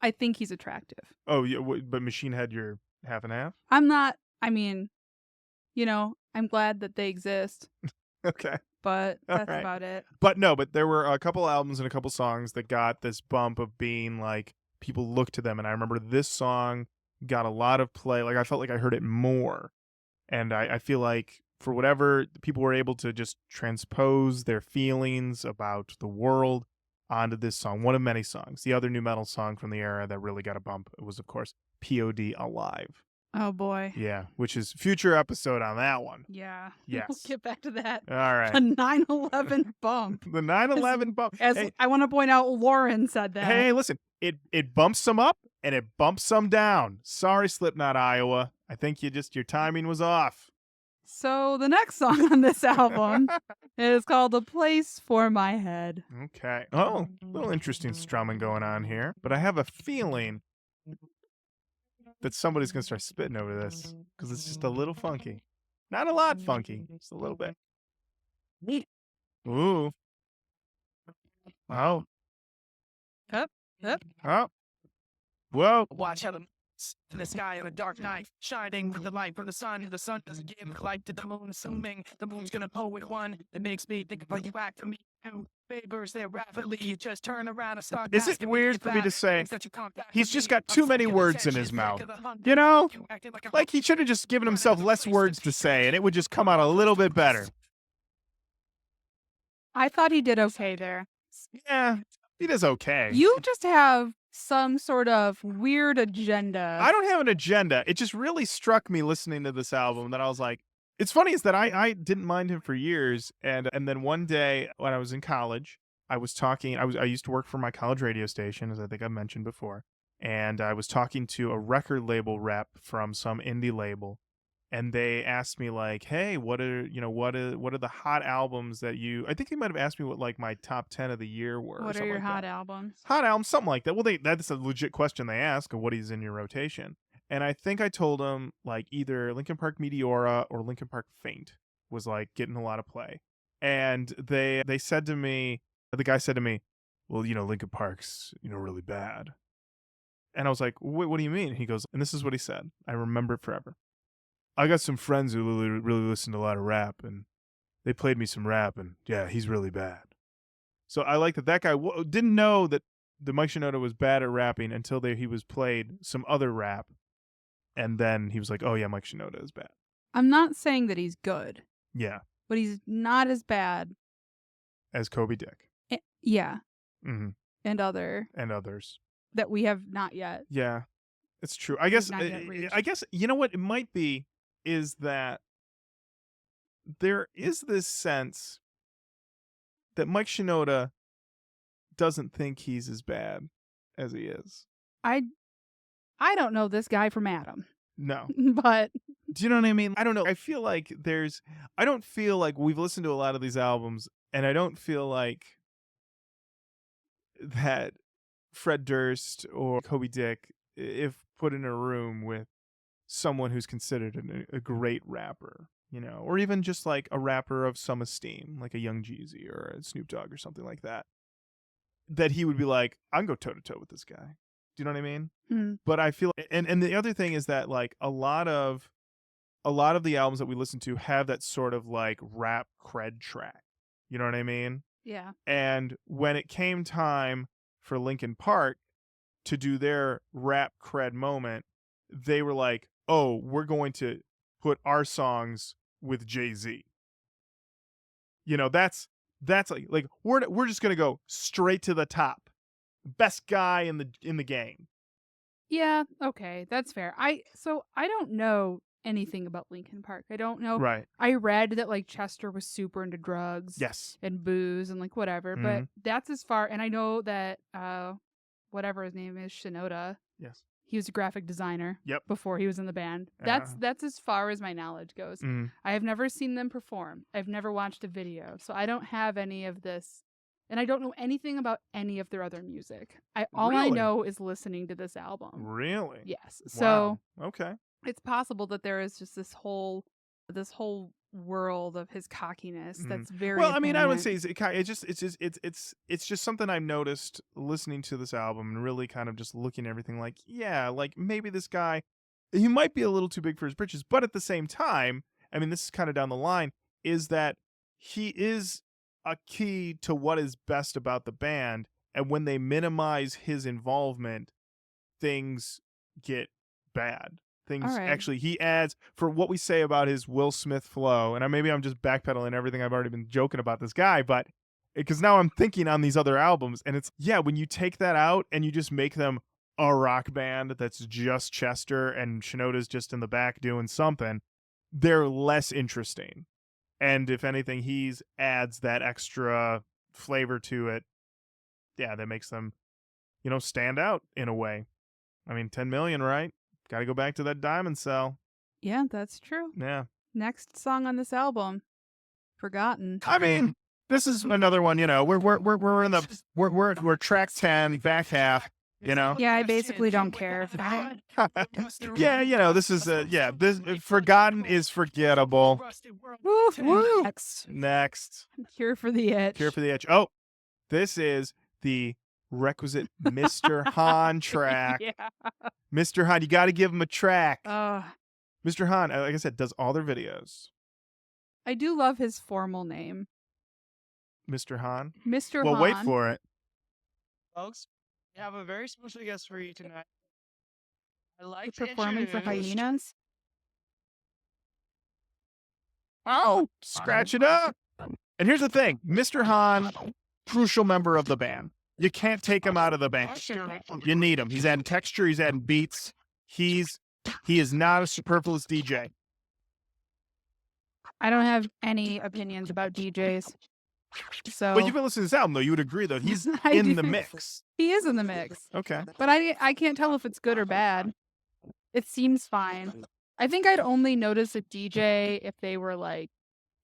I think he's attractive. Oh, yeah, but Machine Head, you're half and half? I'm not, I mean, I'm glad that they exist, Okay. but All that's right. about it. But there were a couple albums and a couple songs that got this bump of being like, people look to them. And I remember this song got a lot of play. Like, I felt like I heard it more. And I feel like for whatever, people were able to just transpose their feelings about the world onto this song. One of many songs. The other new metal song from the era that really got a bump was, of course, POD Alive. Oh boy. Yeah, which is future episode on that one. Yeah. Yes. We'll get back to that. All right. The 9/11 bump. The 9/11 bump. As Hey, I want to point out, Lauren said that. hey, listen, it bumps some up and it bumps some down. Sorry, Slipknot, Iowa. I think your timing was off. So the next song on this album is called "A Place for My Head." Okay. Oh, a little interesting strumming going on here, but I have a feeling that somebody's gonna start spitting over this because it's just a little funky. Not a lot funky, just a little bit. Ooh. Oh. Yep. Oh. Whoa. Watch how the in the sky of a dark night, shining with the light from the sun. The sun doesn't give light to the moon, assuming the moon's gonna pull with one. It makes me think about you act to me. Who favors there rapidly? You just turn around and start. Is it asking weird me for me to back, say things that you can't back he's to just me? got too I'm many sick of words in attention, his sick mouth? of the hunt. You know? You acting like a Like he should have just given himself less words to say and it would just come out a little bit better. I thought he did okay there. Yeah, he does okay. You just have some sort of weird agenda. I don't have an agenda. It just really struck me listening to this album that I was like, it's funny is that I didn't mind him for years. And then one day when I was in college, I was talking, I used to work for my college radio station, as I think I mentioned before. And I was talking to a record label rep from some indie label. And they asked me like, hey, what are the hot albums that I think they might have asked me what like my top 10 of the year were. or What are something your like hot that. albums? Hot albums, something like that. Well, that's a legit question they ask of what is in your rotation. And I think I told them like either Linkin Park Meteora or Linkin Park Faint was like getting a lot of play. And they said to me, the guy said to me, well, Linkin Park's, really bad. And I was like, what do you mean? He goes, and this is what he said. I remember it forever. I got some friends who really listen to a lot of rap, and they played me some rap, and yeah, he's really bad. So I like that guy didn't know that the Mike Shinoda was bad at rapping until he was played some other rap, and then he was like, oh yeah, Mike Shinoda is bad. I'm not saying that he's good, Yeah, but he's not as bad. as Kobe Dick. Yeah. Mm-hmm. And others that we have not yet. Yeah, it's true. I guess not yet reached. I guess you know what it might be is that there is this sense that Mike Shinoda doesn't think he's as bad as he is. I don't know this guy from Adam, No. but Do you know what I mean? I don't know. I feel like I don't feel like we've listened to a lot of these albums, and I don't feel like that Fred Durst or Kobe Dick, if put in a room with someone who's considered a great rapper, or even just like a rapper of some esteem, like a Young Jeezy or a Snoop Dogg or something like that, that he would be like, I can go toe to toe with this guy. Do you know what I mean? Mm. But I feel, and the other thing is that like a lot of the albums that we listen to have that sort of like rap cred track. You know what I mean? Yeah. And when it came time for Linkin Park to do their rap cred moment, they were like, oh, we're going to put our songs with Jay-Z. That's like we're just gonna go straight to the top. Best guy in the game. Yeah, okay, that's fair. I don't know anything about Linkin Park. I don't know. Right. I read that like Chester was super into drugs Yes. and booze and like whatever, but that's as far, and I know that whatever his name is, Shinoda. Yes. He was a graphic designer. Yep. Before he was in the band. That's as far as my knowledge goes. I have never seen them perform. I've never watched a video, so I don't have any of this, and I don't know anything about any of their other music. All I Really? know is listening to this album. Really? Yes. Wow. So Okay. it's possible that there is just this whole world of his cockiness that's very well. I mean, I would apparent. say it's just something I've noticed listening to this album and really kind of just looking at everything. Like, yeah, like maybe this guy, he might be a little too big for his britches, but at the same time, I mean, this is kind of down the line, is that he is a key to what is best about the band, and when they minimize his involvement, things get bad. Things All right. actually, he adds, for what we say about his Will Smith flow, and maybe I'm just backpedaling everything I've already been joking about this guy, but because now I'm thinking on these other albums, and it's, yeah, when you take that out and you just make them a rock band that's just Chester and Shinoda's just in the back doing something, they're less interesting. And if anything, he adds that extra flavor to it. Yeah, that makes them, stand out in a way. I mean, 10 million, right? Got to go back to that diamond cell. Yeah, that's true. Yeah. Next song on this album, Forgotten. I mean, this is another one. We're in the we're track 10, back half. Yeah, I basically don't care. Yeah, this is this Forgotten is forgettable. Woo, woo. Next. Cure for the Itch. Cure for the Itch. Oh, this is the requisite Mr. Hahn track. Yeah. Mr. Hahn, you got to give him a track. Uh, Mr. Hahn, like I said, does all their videos. I do love his formal name. Mr. Hahn? Mr. Well, Hahn. wait for it. Folks, we have a very special guest for you tonight. I'd like The to performance of introduce- hyenas. Oh, scratch it up. And here's the thing. Mr. Hahn, crucial member of the band. You can't take him out of the band. You need him. He's adding texture. He's adding beats. He is not a superfluous DJ. I don't have any opinions about DJs. So But you've been listening to this album, though. You would agree, though. He's I in the do. mix. He is in the mix. Okay. But I can't tell if it's good or bad. It seems fine. I think I'd only notice a DJ if they were like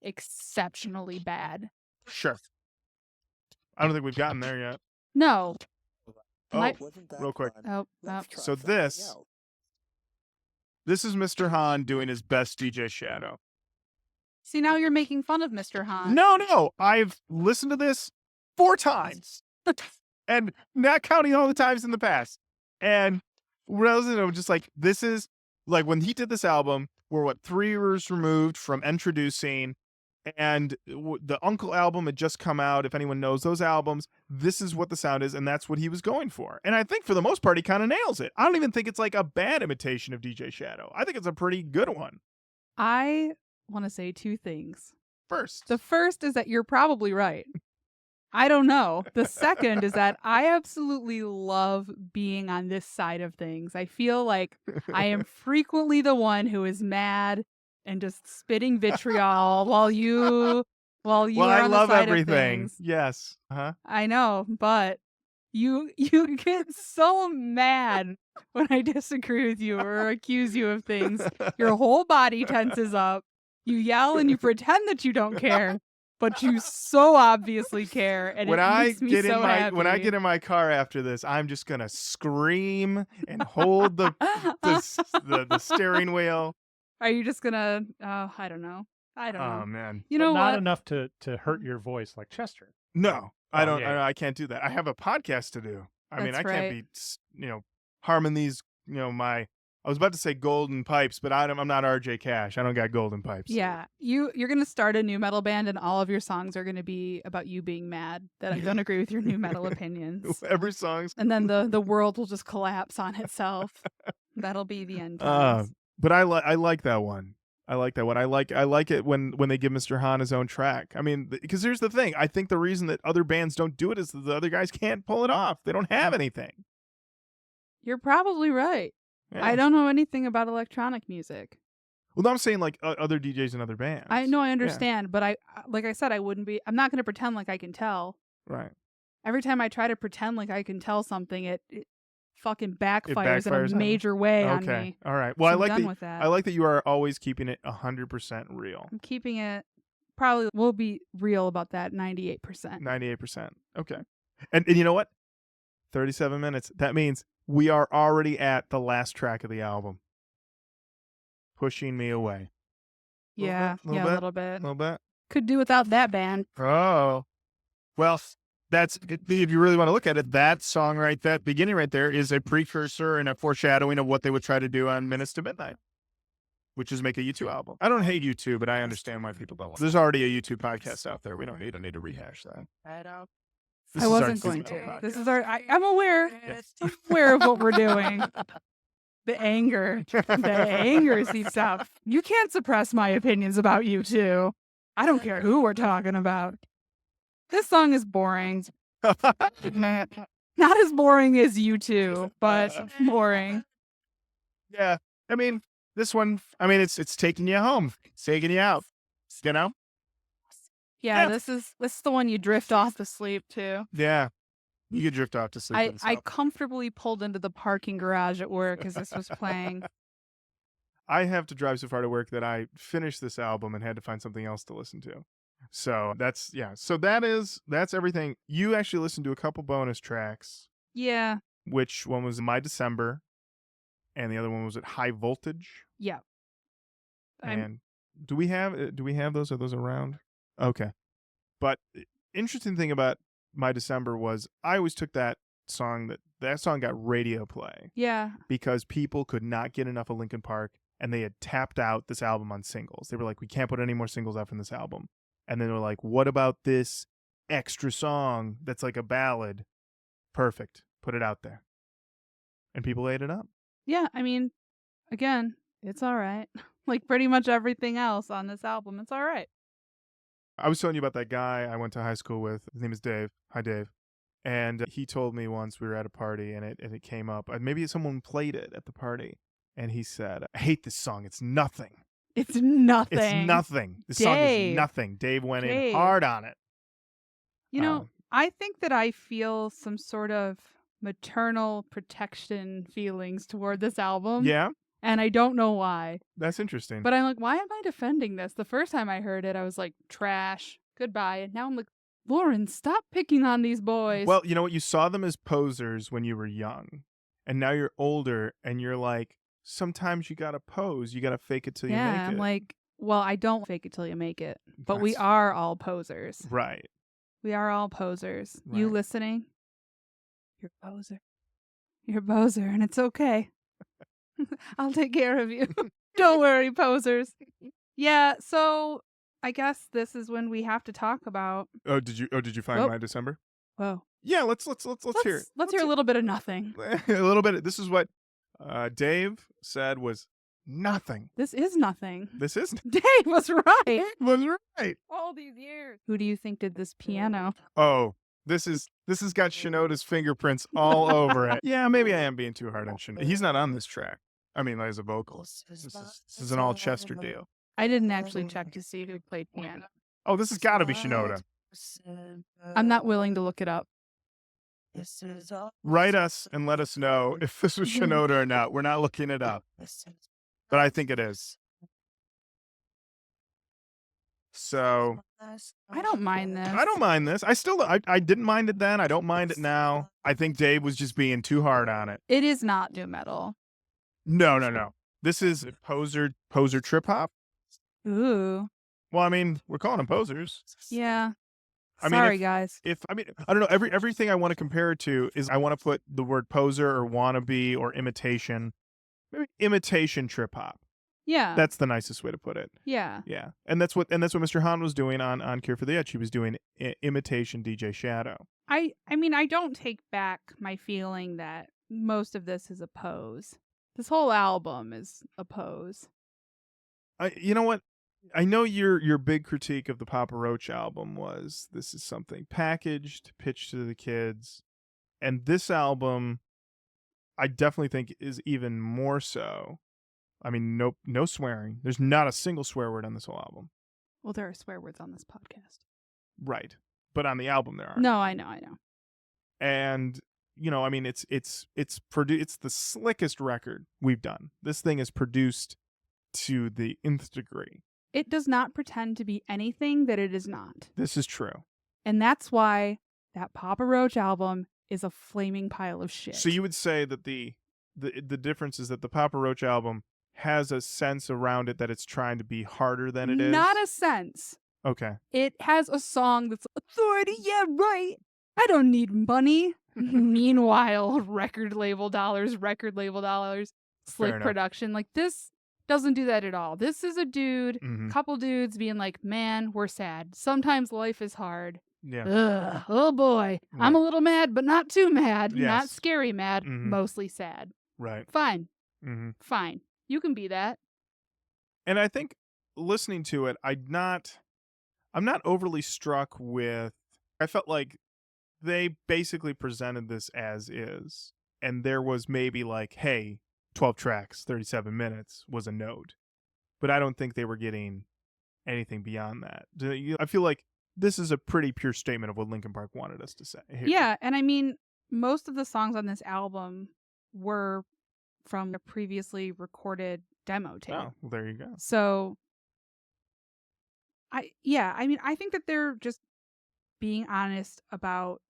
exceptionally bad. Sure. I don't think we've gotten there yet. No. Oh, My- real quick. Oh. So this is Mr. Hahn doing his best DJ Shadow. See, now you're making fun of Mr. Hahn. No. I've listened to this 4 times. And not counting all the times in the past. And when I was I'm just like, this is like when he did this album, we're 3 years removed from introducing, and the Uncle album had just come out. If anyone knows those albums, this is what the sound is, and that's what he was going for. And I think for the most part, he kind of nails it. I don't even think it's like a bad imitation of DJ Shadow. I think it's a pretty good one. I want to say 2 things. First, The first is that you're probably right. I don't know. The second is that I absolutely love being on this side of things. I feel like I am frequently the one who is mad and just spitting vitriol while you well, are I on love the side everything. of things. Yes. Uh-huh. I know, but you get so mad when I disagree with you or accuse you of things. Your whole body tenses up. You yell and you pretend that you don't care. but you so obviously care, and When it I makes me get so in my happy. when I get in my car after this, I'm just gonna scream and hold the steering wheel. Are you just gonna? I don't know. I don't know. Oh man, You But know not what? enough to hurt your voice like Chester. no, I Oh, don't. yeah. I can't do that. I have a podcast to do. I mean, That's I can't right. be harming these. My. I was about to say golden pipes, but I'm not RJ Cash. I don't got golden pipes. Yeah, you're gonna start a new metal band, and all of your songs are gonna be about you being mad that I don't agree with your new metal opinions, Every song's. and then the world will just collapse on itself. That'll be the end Uh, times. but I like that one. I like that one. I like it when they give Mr. Han his own track. I mean, because here's the thing. I think the reason that other bands don't do it is that the other guys can't pull it off. They don't have anything. You're probably right. Yeah. I don't know anything about electronic music. Well, no, I'm saying like other DJs and other bands. I know, I Yeah. understand, but like I said, I'm not gonna pretend like I can tell. Right. Every time I try to pretend like I can tell something, it fucking backfires in backfires a on you? major way on Okay. me. All right. Well, So I I'm like done that. with that. I like that you are always keeping it 100% real. I'm keeping it. Probably will be real about that 98%. 98%. Okay. And you know what? 37 minutes. That means we are already at the last track of the album. Pushing Me Away. Yeah, Little yeah, bit? a little bit. A little bit. Could do without that band. Oh. Well, if you really want to look at it, that song that beginning right there is a precursor and a foreshadowing of what they would try to do on Minutes to Midnight, which is make a U2 album. I don't hate U2, but I understand why people don't. There's already a U2 podcast out there. We don't need to rehash that. This I is our wasn't going seasonal to. podcast. This is I'm aware. I'm aware of what we're doing. The anger. The anger seeps out. You can't suppress my opinions about you two. I don't care who we're talking about. This song is boring. Not as boring as you two, but boring. Yeah. I mean, this one, it's taking you home. It's taking you out. You know? Yeah, Yeah. this is the one you drift off to sleep to. Yeah. You could drift off to sleep. with this I album. comfortably pulled into the parking garage at work as this was playing. I have to drive so far to work that I finished this album and had to find something else to listen to. So that's that's everything. You actually listened to a couple bonus tracks. Yeah. Which one was My December, and the other one was at High Voltage. Yeah. And do we have those? Are those around? Okay. But interesting thing about My December was I always took that song got radio play Yeah. because people could not get enough of Linkin Park, and they had tapped out this album on singles. They were like, we can't put any more singles out from this album. And then they were like, what about this extra song that's like a ballad? Perfect. Put it out there. And people ate it up. Yeah, I mean, again, it's all right. Like pretty much everything else on this album, it's all right. I was telling you about that guy I went to high school with. His name is Dave. Hi, Dave. And he told me once we were at a party and it came up. Maybe someone played it at the party. And he said, I hate this song. It's nothing. It's nothing. It's nothing. This song Dave. is nothing. Dave went in Dave. hard on it. You know, I think that I feel some sort of maternal protection feelings toward this album. Yeah, And I don't know why. that's interesting. But I'm like, why am I defending this? The first time I heard it, I was like, trash, goodbye. And now I'm like, Lauren, stop picking on these boys. Well, you know what? You saw them as posers when you were young. And now you're older and you're like, sometimes you got to pose. You got to fake it till you make yeah, it. I'm like, well, I don't fake it till you make it. But we That's- are all posers. Right. We are all posers. You Right. listening? You're a poser. You're a poser, and it's okay. I'll take care of you. Don't worry, posers. Yeah, so I guess this is when we have to talk about. Oh, did you find Oh. My December? Whoa. Yeah, let's hear it. Let's hear a little bit of nothing. a little bit. This is what Dave said was nothing. This is nothing. This isn't. Dave was right. Was right. All these years. Who do you think did this piano? Oh, this has got Shinoda's fingerprints all over it. Yeah, maybe I am being too hard on Shinoda. He's not on this track. I mean, as a vocalist. This is an all Chester deal. I didn't actually check to see who played piano. Oh, this has got to be Shinoda. I'm not willing to look it up. Write us and let us know if this was Shinoda or not. We're not looking it up, but I think it is. So I don't mind this. I don't mind this. I didn't mind it then. I don't mind it now. I think Dave was just being too hard on it. It is not doom metal. No. This is poser trip hop. Ooh. Well, I mean, we're calling them posers. Yeah. I mean, Sorry, guys. I don't know. Everything I want to compare it to is I want to put the word poser or wannabe or imitation, maybe imitation trip hop. Yeah. That's the nicest way to put it. Yeah. Yeah, and that's what Mr. Hahn was doing on Cure for the Itch. He was doing imitation DJ Shadow. I mean, I don't take back my feeling that most of this is a pose. This whole album is a pose. You know what? I know your big critique of the Papa Roach album was this is something packaged, pitched to the kids, and this album, I definitely think is even more so. I mean, no swearing. There's not a single swear word on this whole album. Well, there are swear words on this podcast. Right, but on the album there aren't. No, I know. And I mean, it's the slickest record we've done. This thing is produced to the nth degree. It does not pretend to be anything that it is not. This is true. And that's why that Papa Roach album is a flaming pile of shit. So you would say that the difference is that the Papa Roach album has a sense around it that it's trying to be harder than it is? Not a sense. Okay. It has a song that's authority, yeah, right. I don't need money. Meanwhile, record label dollars, slick enough. production. Like, this doesn't do that at all. This is a dude, Mhm. couple dudes being like, man, we're sad. Sometimes life is hard. Yeah. Ugh, oh boy. I'm a Right. little mad, but not too mad. Not Yes. scary mad, Mhm. mostly sad. Right. Fine. Mm-hmm. Fine. You can be that. And I think listening to it, I'm not overly struck with. I felt like they basically presented this as is, and there was maybe like, hey, 12 tracks, 37 minutes was a note, but I don't think they were getting anything beyond that. I feel like this is a pretty pure statement of what Linkin Park wanted us to say. Here. Yeah, and I mean, most of the songs on this album were from a previously recorded demo tape. Oh, well, there you go. So, I think that they're just being honest about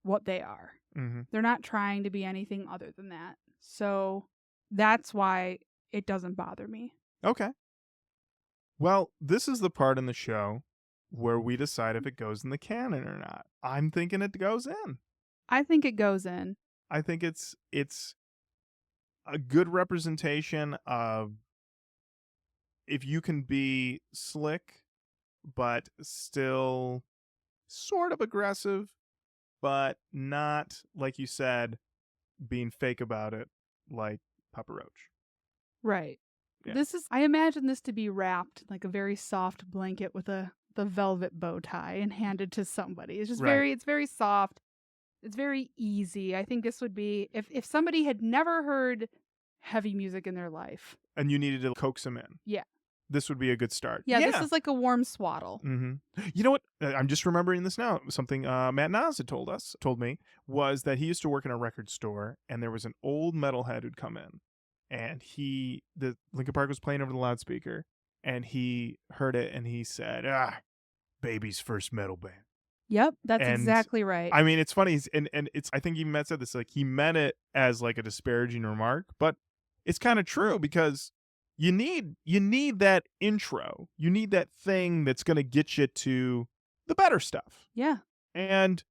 what they are. Mm-hmm. They're not trying to be anything other than that. So, that's why it doesn't bother me. Okay. Well, this is the part in the show where we decide if it goes in the canon or not. I'm thinking it goes in. I think it goes in. I think it's a good representation of if you can be slick but still sort of aggressive, but not, like you said, being fake about it like Papa Roach. Right. Yeah. I imagine this to be wrapped like a very soft blanket with the velvet bow tie and handed to somebody. It's just Right. it's very soft. It's very easy. I think this would be if somebody had never heard heavy music in their life. And you needed to coax them in. Yeah. This would be a good start. Yeah, this is like a warm swaddle. Mm-hmm. You know what? I'm just remembering this now. Something Matt Nas had told me, was that he used to work in a record store, and there was an old metalhead who'd come in, and the Linkin Park was playing over the loudspeaker, and he heard it, and he said, baby's first metal band. Yep, that's And, exactly right. I mean, it's funny, and it's. I think he said this, like, he meant it as like a disparaging remark, but it's kind of true because you need that intro. You need that thing that's going to get you to the better stuff. Yeah, And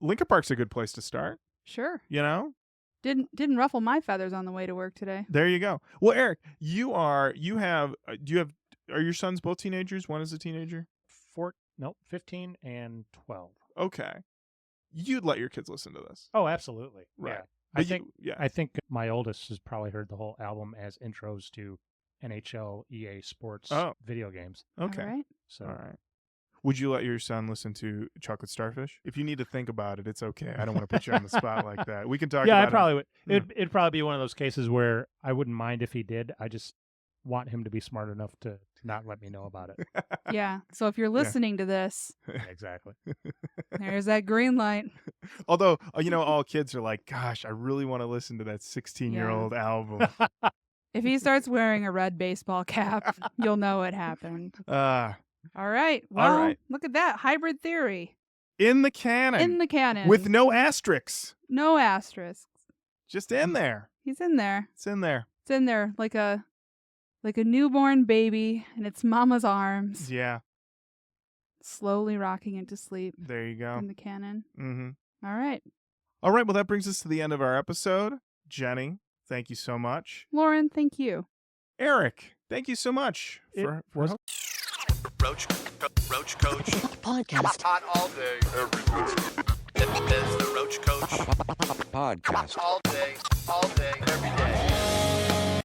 Linkin Park's a good place to start, sure. you know? Didn't ruffle my feathers on the way to work today. There you go. Well, Eric, are your sons both teenagers? One is a teenager? 15 and 12. Okay. You'd let your kids listen to this. Oh, absolutely. Right. Yeah. But I think my oldest has probably heard the whole album as intros to NHL, EA Sports video games. Okay. All right. So All right. Would you let your son listen to Chocolate Starfish? If you need to think about it, it's okay. I don't want to put you on the spot like that. We can talk yeah, about I probably would. Yeah. It'd probably be one of those cases where I wouldn't mind if he did. I just want him to be smart enough to not let me know about it. Yeah. So if you're listening to this, Exactly. there's that green light. Although, all kids are like, gosh, I really want to listen to that 16-year-old album. If he starts wearing a red baseball cap, you'll know what happened. All right. Well, right. look at that. Hybrid theory. In the canon. In the canon. With no asterisks. no asterisks. Just in there. He's in there. It's in there. It's in there like a newborn baby in its mama's arms, Yeah. slowly rocking into sleep There you go. in the canon. Mm-hmm. All right. All right. Well, that brings us to the end of our episode. Jenny, thank you so much. Lauren, thank you. Eric, thank you so much. Was Roach Koach Podcast. on all day, every day. It's the Roach Koach Podcast. all day, all day.